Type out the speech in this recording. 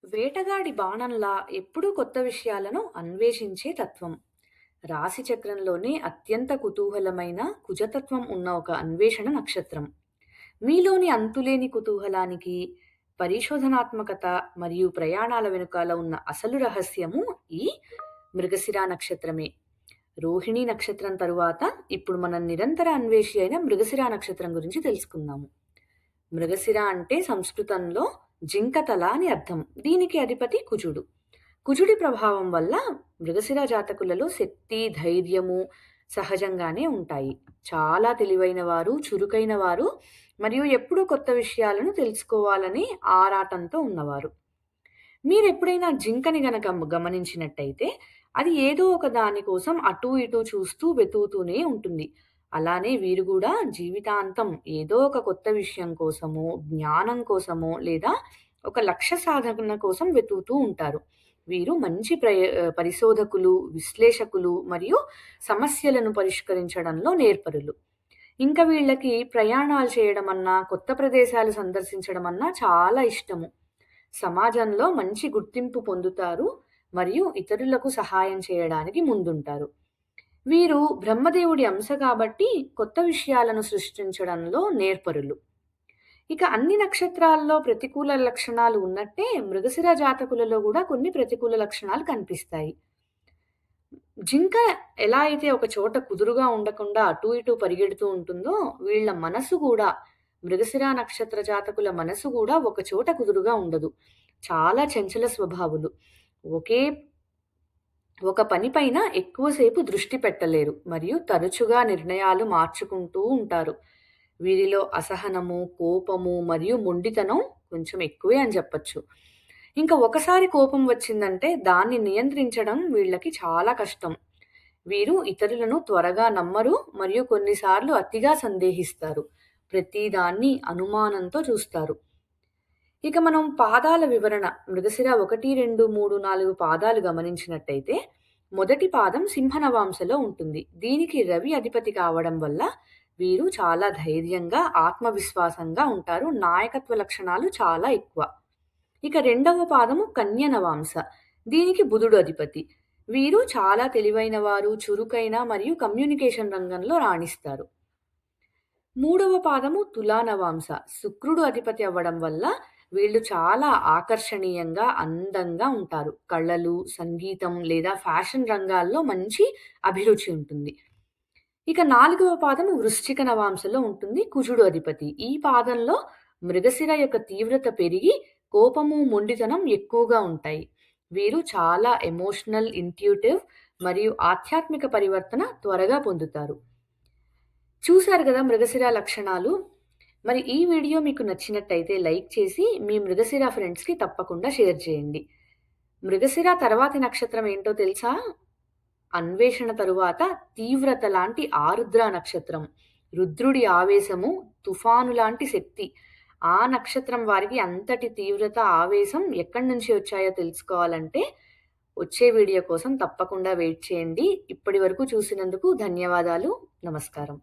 వేటగాడి బాణంలా ఎప్పుడూ కొత్త విషయాలను అన్వేషించే తత్వం. రాశి చక్రంలోనే అత్యంత కుతూహలమైన కుజతత్వం ఉన్న ఒక అన్వేషణ నక్షత్రం. మీలోని అంతులేని కుతూహలానికి, పరిశోధనాత్మకత మరియు ప్రయాణాల వెనుకాల ఉన్న అసలు రహస్యము ఈ మృగశిర నక్షత్రమే. రోహిణి నక్షత్రం తరువాత ఇప్పుడు మనం నిరంతర అన్వేషి అయిన మృగశిర నక్షత్రం గురించి తెలుసుకుందాము. మృగశిర అంటే సంస్కృతంలో జింక తల అని అర్థం. దీనికి అధిపతి కుజుడు. కుజుడి ప్రభావం వల్ల మృగశిర జాతకులలో శక్తి, ధైర్యము సహజంగానే ఉంటాయి. చాలా తెలివైన వారు, చురుకైన వారు మరియు ఎప్పుడూ కొత్త విషయాలను తెలుసుకోవాలని ఆరాటంతో ఉన్నవారు. మీరెప్పుడైనా జింకని గనక గమనించినట్టయితే అది ఏదో ఒక దాని కోసం అటూ ఇటూ చూస్తూ వెతుకుతూనే ఉంటుంది. అలానే వీరు కూడా జీవితాంతం ఏదో ఒక కొత్త విషయం కోసమో, జ్ఞానం కోసమో లేదా ఒక లక్ష్య సాధన కోసం వెతుకుతూ ఉంటారు. వీరు మంచి పరిశోధకులు, విశ్లేషకులు మరియు సమస్యలను పరిష్కరించడంలో నేర్పరులు. ఇంకా వీళ్ళకి ప్రయాణాలు చేయడమన్నా, కొత్త ప్రదేశాలు సందర్శించడమన్నా చాలా ఇష్టము. సమాజంలో మంచి గుర్తింపు పొందుతారు మరియు ఇతరులకు సహాయం చేయడానికి ముందుంటారు. వీరు బ్రహ్మదేవుడి అంశ కాబట్టి కొత్త విషయాలను సృష్టించడంలో నేర్పరులు. ఇక అన్ని నక్షత్రాల్లో ప్రతికూల లక్షణాలు ఉన్నట్టే మృగశిర జాతకులలో కూడా కొన్ని ప్రతికూల లక్షణాలు కనిపిస్తాయి. జింక ఎలా అయితే ఒక చోట కుదురుగా ఉండకుండా అటూ ఇటూ పరిగెడుతూ ఉంటుందో, వీళ్ళ మనసు కూడా, మృగశిర నక్షత్ర జాతకుల మనసు కూడా ఒక చోట కుదురుగా ఉండదు. చాలా చంచల స్వభావులు. ఒక పనిపైన ఎక్కువసేపు దృష్టి పెట్టలేరు మరియు తరచుగా నిర్ణయాలు మార్చుకుంటూ ఉంటారు. వీరిలో అసహనము, కోపము మరియు మొండితనం కొంచెం ఎక్కువే అని చెప్పొచ్చు. ఇంకా ఒకసారి కోపం వచ్చిందంటే దాన్ని నియంత్రించడం వీళ్ళకి చాలా కష్టం. వీరు ఇతరులను త్వరగా నమ్మరు మరియు కొన్నిసార్లు అతిగా సందేహిస్తారు. ప్రతిదాన్ని అనుమానంతో చూస్తారు. ఇక మనం పాదాల వివరణ మృగశిర 1, 2, 3, 4 పాదాలు గమనించినట్టయితే మొదటి పాదం సింహనవాంశలో ఉంటుంది. దీనికి రవి అధిపతి కావడం వల్ల వీరు చాలా ధైర్యంగా, ఆత్మవిశ్వాసంగా ఉంటారు. నాయకత్వ లక్షణాలు చాలా ఎక్కువ. ఇక రెండవ పాదము కన్య నవాంశ. దీనికి బుధుడు అధిపతి. వీరు చాలా తెలివైన వారు, చురుకైన మరియు కమ్యూనికేషన్ రంగంలో రాణిస్తారు. మూడవ పాదము తులా నవాంశ. శుక్రుడు అధిపతి అవ్వడం వల్ల వీళ్ళు చాలా ఆకర్షణీయంగా, అందంగా ఉంటారు. కళలు, సంగీతం లేదా ఫ్యాషన్ రంగాల్లో మంచి అభిరుచి ఉంటుంది. ఇక నాలుగవ పాదము వృశ్చిక నవాంశలో ఉంటుంది. కుజుడు అధిపతి. ఈ పాదంలో మృగశిర యొక్క తీవ్రత పెరిగి కోపము, మొండితనం ఎక్కువగా ఉంటాయి. వీరు చాలా ఎమోషనల్, ఇంట్యూటివ్ మరియు ఆధ్యాత్మిక పరివర్తన త్వరగా పొందుతారు. చూశారు కదా మృగశిర లక్షణాలు. మరి ఈ వీడియో మీకు నచ్చినట్టయితే లైక్ చేసి మీ మృగశిర ఫ్రెండ్స్కి తప్పకుండా షేర్ చేయండి. మృగశిర తర్వాతి నక్షత్రం ఏంటో తెలుసా? అన్వేషణ తరువాత తీవ్రత లాంటి ఆరుద్ర నక్షత్రం. రుద్రుడి ఆవేశము, తుఫాను లాంటి శక్తి. ఆ నక్షత్రం వారికి అంతటి తీవ్రత, ఆవేశం ఎక్కడి నుంచి వచ్చాయో తెలుసుకోవాలంటే వచ్చే వీడియో కోసం తప్పకుండా వెయిట్ చేయండి. ఇప్పటి వరకు చూసినందుకు ధన్యవాదాలు. నమస్కారం.